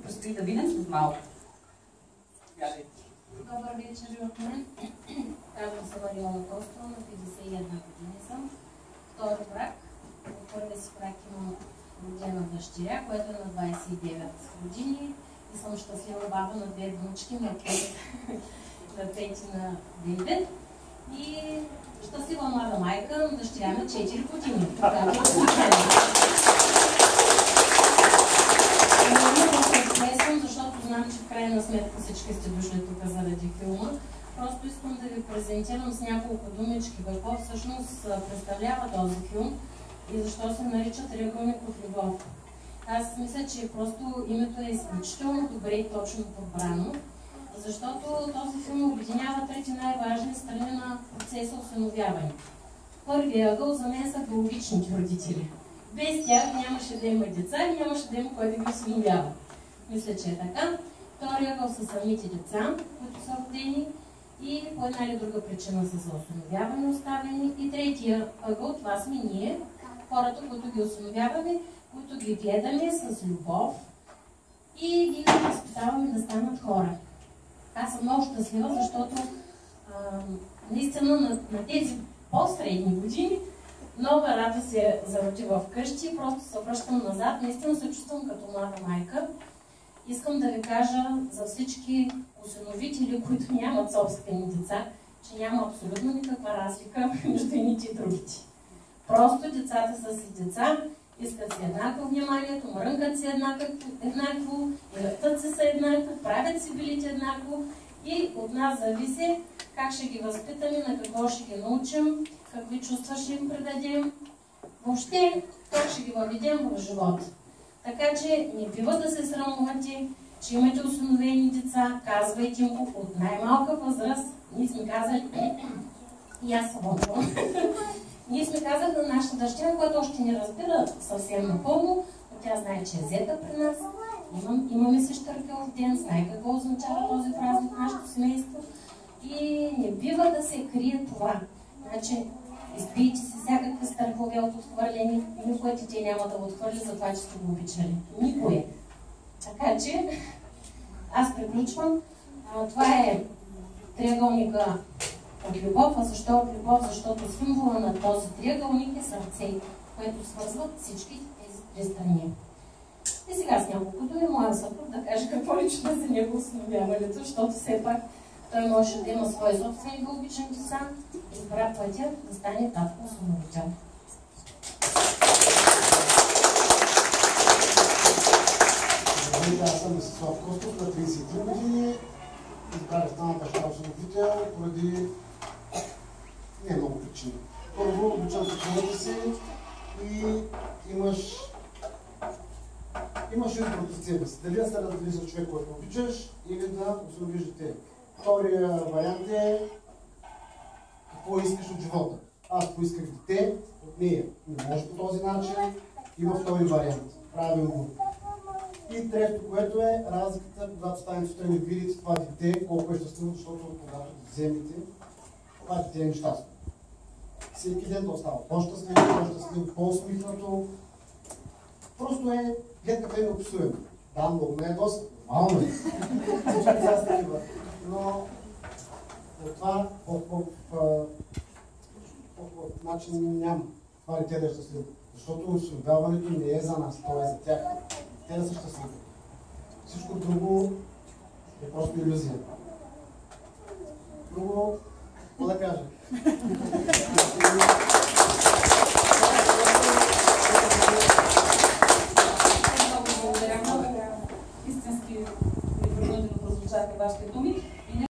предстои да минем след малко. Добър вечер и от мен. Казвам се Мариона Костова, на 51 години съм. Втори брак. От първи си брак имам родена дъщеря, която е на 29 години. И съм щастлива баба на две внучки, на 5 и на 9. И щастлива млада майка на дъщеря на 4 години. Защото знам, че в крайна сметка всички сте дошли тук заради филма. Просто искам да ви презентирам с няколко думички какво всъщност представлява този филм и защо се нарича Триъгълник от любов. Аз мисля, че просто името е изключително добре и точно подбрано, защото този филм обединява трети най-важни страни на процеса осиновяване. Първият ъгъл за мен са биологичните родители. Без тях нямаше да има деца и нямаше да има кой да ги осиновява. Мисля, че е така. Втория ъгъл са самите деца, които са родени и по една или друга причина са за осиновяване оставени. И третия ъгъл, това сме ние, хората, които ги осиновяваме, които ги гледаме с любов и ги възпитаваме да станат хора. Аз съм много щастлива, защото наистина на тези по-средни години много радост се зароди в къщи, просто се връщам назад, наистина се чувствам като млада майка. Искам да ви кажа за всички осиновители, които нямат собствени деца, че няма абсолютно никаква разлика между едните и другите. Просто децата са си деца, искат си еднакво вниманието, мрънкат си еднакво, летат си са еднакво, правят си белите еднакво и от нас зависи как ще ги възпитаме, на какво ще ги научим, какви чувства ще им предадем, въобще как ще ги въведем в живота. Така че не бива да се срамувате, че имате осиновени деца, казвайте им от най-малка възраст. Ние сме казали, и аз съм ние сме казали на нашата дъщеря, която още не разбира съвсем напълно, но тя знае, че е зета при нас. Имаме си щъркелов ден, знае какво означава този празник в нашето семейство. И не бива да се крие това. Значи, изпийте си всякакви страхове от отхвърлени, никой дете няма да отхвърли за това, че сте го обичали. Никой. Така че, аз приключвам. Това е триъгълника от любов. А защо от любов? Защото символа на този триъгълник е сърце, което свързват всички тези три страни. И сега с няколко думи моя съпруг да каже какво лично за него осиновяването, защото все пак той може да има свои собствени биологични деца и избра пътя да стане татко-осиновител. Аз съм Десислав Костов, на 33 години. Избрах да стана баща-осиновител поради не много причини. Първо, обичам съпругата си и имаш избор пред себе си. Дали да се раздели с човек, който обичаш, или да осиновиш дете. Втория вариант е какво искаш от живота. Аз поисках дете от нея. Не може по този начин. Има втори вариант. Правим го. И трето, което е разликата, когато станете сутрин и видите това дете, колко е щастливо, защото когато го вземете, това дете е нещастно. Всеки ден то става по-щастливо, по-усмихнато. Просто е гледката е неописуема. Да, много не е доста. Нормално е. Всички деца са такива. Но от това по-хубав начин няма. Това дете да е щастливо. Защото осиновяването не е за нас, то е за тях. Те да са щастливи. Всичко друго е просто илюзия. Друго, какво да кажа? Много благодаря. Истински ви принудено прозвучаха вашите думи.